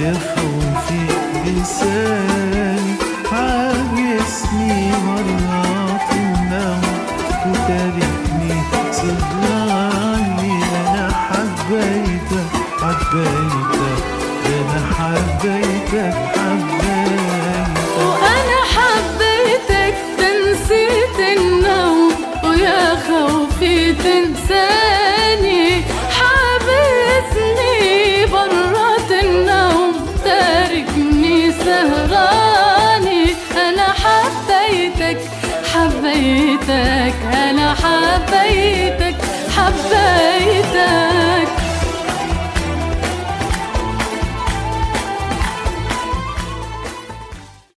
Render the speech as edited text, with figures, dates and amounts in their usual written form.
يا خوفي لساني عايزني مرة تنام وتاركني سهراني. أنا حبيتك حبيتك أنا حبيتك حبيتك وأنا حبيتك تنسيت النوم ويا خوفي تنساني. حابسني برات النوم تاركني سهراني. أنا حبيتك حبيتك أنا حبيتك حبيتك